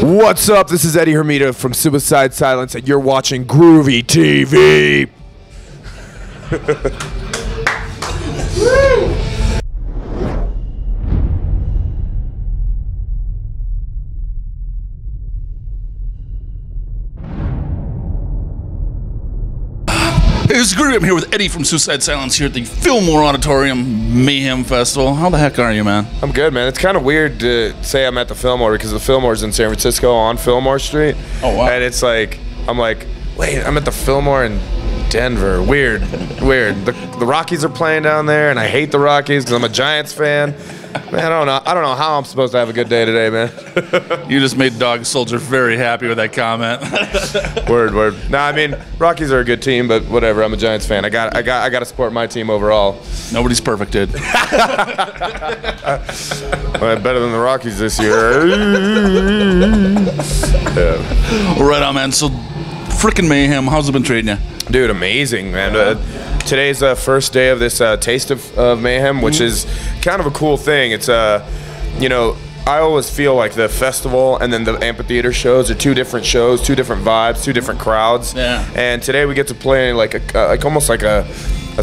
What's up? This is Eddie Hermida from Suicide Silence, and you're watching Groovey.TV. Hey, this is Groovey. I'm here with Eddie from Suicide Silence here at the Fillmore Auditorium Mayhem Festival. How the heck are you, man? I'm good, man. It's kind of weird to say I'm at the Fillmore because the Fillmore's in San Francisco on Fillmore Street. Oh, wow. And it's like, I'm like, wait, I'm at the Fillmore in Denver. Weird, weird. The Rockies are playing down there, and I hate the Rockies because I'm a Giants fan. Man, I don't know how I'm supposed to have a good day today, man. You just made Dogg Souljah very happy with that comment. Word. No, I mean, Rockies are a good team, but whatever. I'm a Giants fan. I got to support my team overall. Nobody's perfect, dude. Well, better than the Rockies this year. Yeah. Well, right on, man. So, frickin' Mayhem, how's it been treating you? Dude, amazing, man. Today's the first day of this Taste of Mayhem, which is kind of a cool thing. It's, you know, I always feel like the festival and then the amphitheater shows are two different shows, two different vibes, two different crowds. Yeah. And today we get to play like almost like a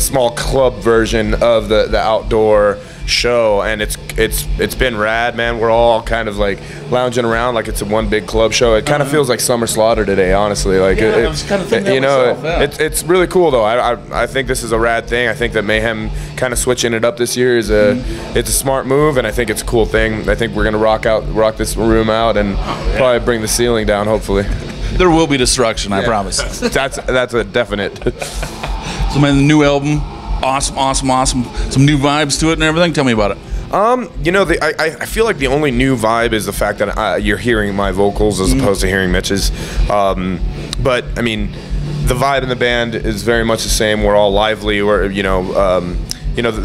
small club version of the outdoor show, and it's been rad, man. We're all kind of like lounging around like it's a one big club show. It kind of feels like Summer Slaughter today, honestly. Like, yeah, I was kind of thinking you know, myself, yeah. it's really cool though. I think this is a rad thing. I think that Mayhem kind of switching it up this year is it's a smart move, and I think it's a cool thing. I think we're gonna rock this room out and probably bring the ceiling down, hopefully. There will be destruction, I promise. That's a definite. So, man, the new album, awesome. Some new vibes to it and everything. Tell me about it. You know, I feel like the only new vibe is the fact that you're hearing my vocals as opposed to hearing Mitch's. But I mean, the vibe in the band is very much the same. We're all lively. We're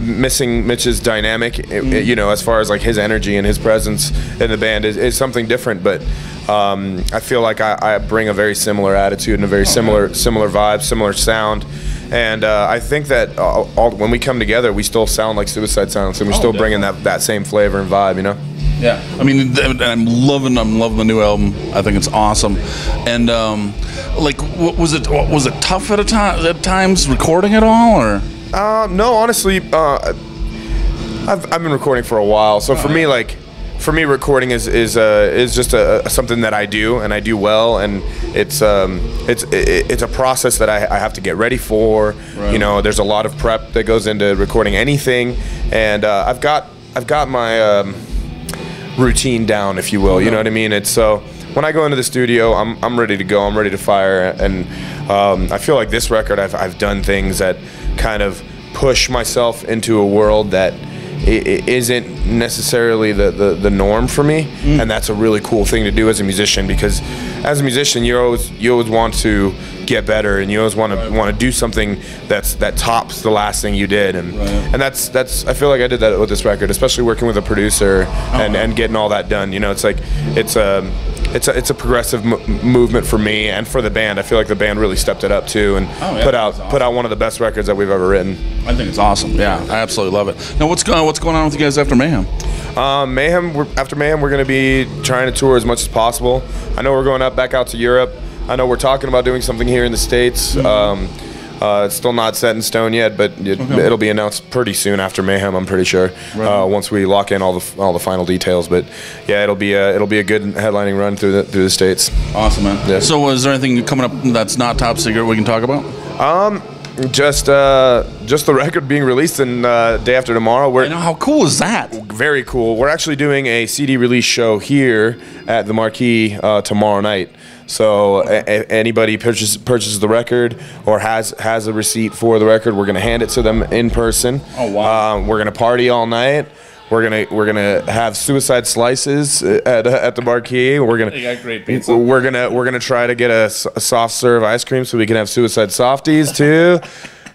missing Mitch's dynamic. You know, as far as like his energy and his presence in the band is something different. But I feel like I bring a very similar attitude and a very similar vibe, similar sound. And I think that when we come together, we still sound like Suicide Silence, and we're still bringing that same flavor and vibe, you know? Yeah, I mean, I'm loving the new album. I think it's awesome. And like, was it tough at times recording it all, or? No, honestly, I've been recording for a while, so for me, like. For me, recording is just something that I do, and I do well, and it's a process that I have to get ready for. Right. You know, there's a lot of prep that goes into recording anything, and I've got my routine down, if you will. You know what I mean? It's so when I go into the studio, I'm ready to go. I'm ready to fire, and I feel like this record, I've done things that kind of push myself into a world that it isn't necessarily the norm for me, and that's a really cool thing to do as a musician, because as a musician you always want to get better, and you always want to do something that tops the last thing you did, and that's I feel like I did that with this record, especially working with a producer and getting all that done. You know, it's like it's a progressive movement for me and for the band. I feel like the band really stepped it up too, and put out one of the best records that we've ever written. I think it's awesome. Yeah, I absolutely love it. Now, what's going on with you guys after Mayhem? After Mayhem, we're going to be trying to tour as much as possible. I know we're going back out to Europe. I know we're talking about doing something here in the States. It's still not set in stone yet, but it'll be announced pretty soon after Mayhem, I'm pretty sure. Right. Once we lock in all the final details, but yeah, it'll be a good headlining run through the States. Awesome, man. Yeah. So, is there anything coming up that's not top secret we can talk about? Just the record being released in day after tomorrow. I know, how cool is that? Very cool. We're actually doing a CD release show here at the Marquee tomorrow night. So anybody purchases the record or has a receipt for the record, we're gonna hand it to them in person. Oh wow! We're gonna party all night. We're gonna have suicide slices at the Marquee. We're gonna got great pizza. We're gonna try to get a soft serve ice cream so we can have suicide softies too.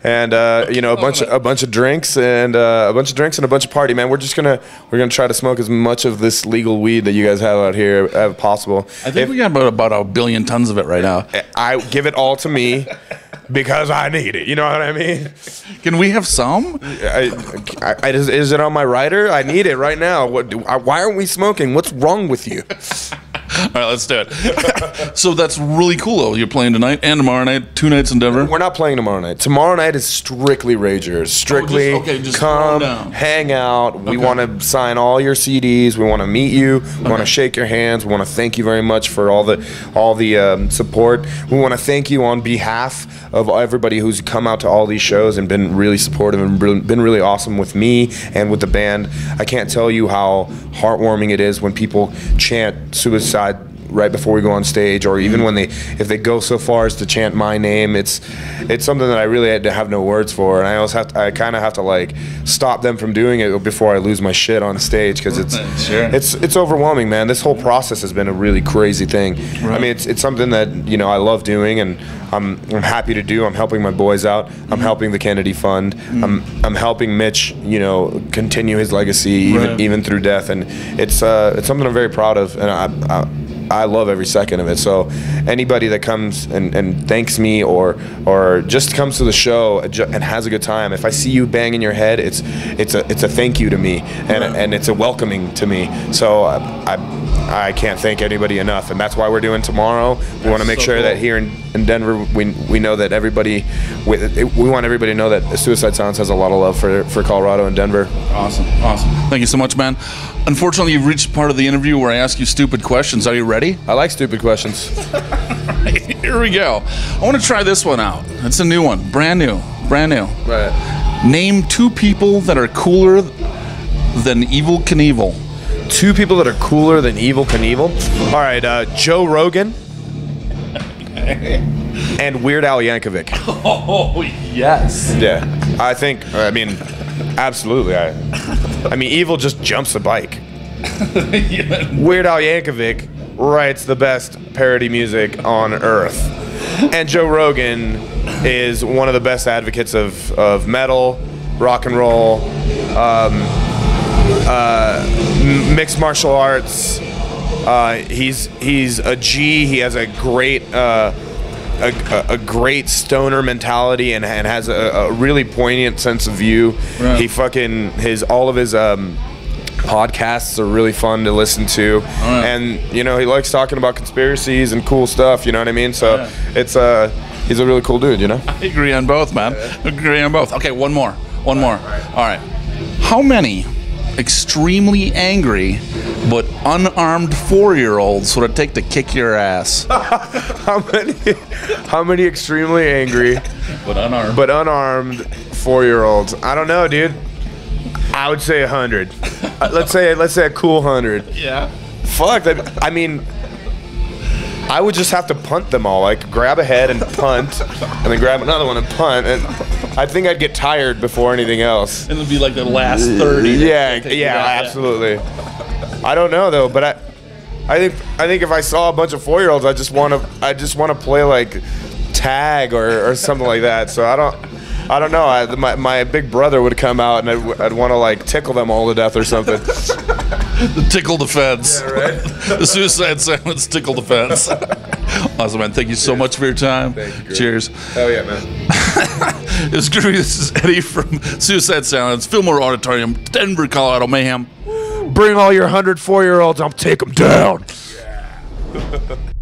And you know, a bunch of drinks and a bunch of party, man. We're gonna try to smoke as much of this legal weed that you guys have out here as possible. I think we got about 1 billion tons of it right now. I give it all to me because I need it. You know what I mean? Can we have some? Is it on my rider? I need it right now. Why aren't we smoking? What's wrong with you? All right, let's do it. So that's really cool, though. You're playing tonight and tomorrow night, 2 nights in Denver. We're not playing tomorrow night. Tomorrow night is strictly Ragers. Strictly just come, down. hang out. We want to sign all your CDs. We want to meet you. We want to shake your hands. We want to thank you very much for all the support. We want to thank you on behalf of everybody who's come out to all these shows and been really supportive and been really awesome with me and with the band. I can't tell you how heartwarming it is when people chant suicide right before we go on stage, or even when if they go so far as to chant my name. It's something that I really had to have no words for, and I kind of have to like stop them from doing it before I lose my shit on stage, because it's overwhelming, man. This whole process has been a really crazy thing. Right. I mean, it's something that I love doing, and I'm happy to do. I'm helping my boys out. I'm helping the Kennedy Fund. I'm helping Mitch, continue his legacy even through death, and it's something I'm very proud of, and I love every second of it. So anybody that comes and thanks me or just comes to the show and has a good time, if I see you banging your head, it's a thank you to me, and it's a welcoming to me. So I can't thank anybody enough, and that's why we're doing tomorrow. We want to make sure that here in Denver, we know that everybody, we want everybody to know that Suicide Silence has a lot of love for Colorado and Denver. Awesome. Thank you so much, man. Unfortunately, you've reached part of the interview where I ask you stupid questions. Are you ready? I like stupid questions. Here we go. I want to try this one out. It's a new one, brand new. Right. Name 2 people that are cooler than Evel Knievel. 2 people that are cooler than Evel Knievel? All right, Joe Rogan and Weird Al Yankovic. Oh, yes. Yeah, I mean, absolutely. I mean, Evel just jumps a bike. Weird Al Yankovic writes the best parody music on earth. And Joe Rogan is one of the best advocates of metal, rock and roll, mixed martial arts. He's a G. He has a great stoner mentality and has a really poignant sense of view. Right. He all of his podcasts are really fun to listen to, and he likes talking about conspiracies and cool stuff. You know what I mean? So he's a really cool dude. I agree on both, man. Agree on both. Okay, one more. All right. How many extremely angry but unarmed 4-year-olds would it take to kick your ass? How many extremely angry but unarmed 4-year-olds? I don't know, dude. I would say 100. Let's say a cool 100. Yeah. Fuck that. I mean, I would just have to punt them all. Like grab a head and punt, and then grab another one and punt. And I think I'd get tired before anything else. And it'd be like the last 30. Yeah, absolutely. I don't know though, but I think if I saw a bunch of 4-year-olds, I just want to play like tag or something like that. So I don't know. My big brother would come out, and I'd want to like tickle them all to death or something. Tickle the fence. Yeah, right. The Suicide Silence tickle the fence. Awesome, man. Thank you so much for your time. Thank you. Cheers. Hell yeah, man. It's Groovy. This is Eddie from Suicide Silence, Fillmore Auditorium, Denver, Colorado. Mayhem. Bring all your 104-year-olds. I'll take them down. Yeah.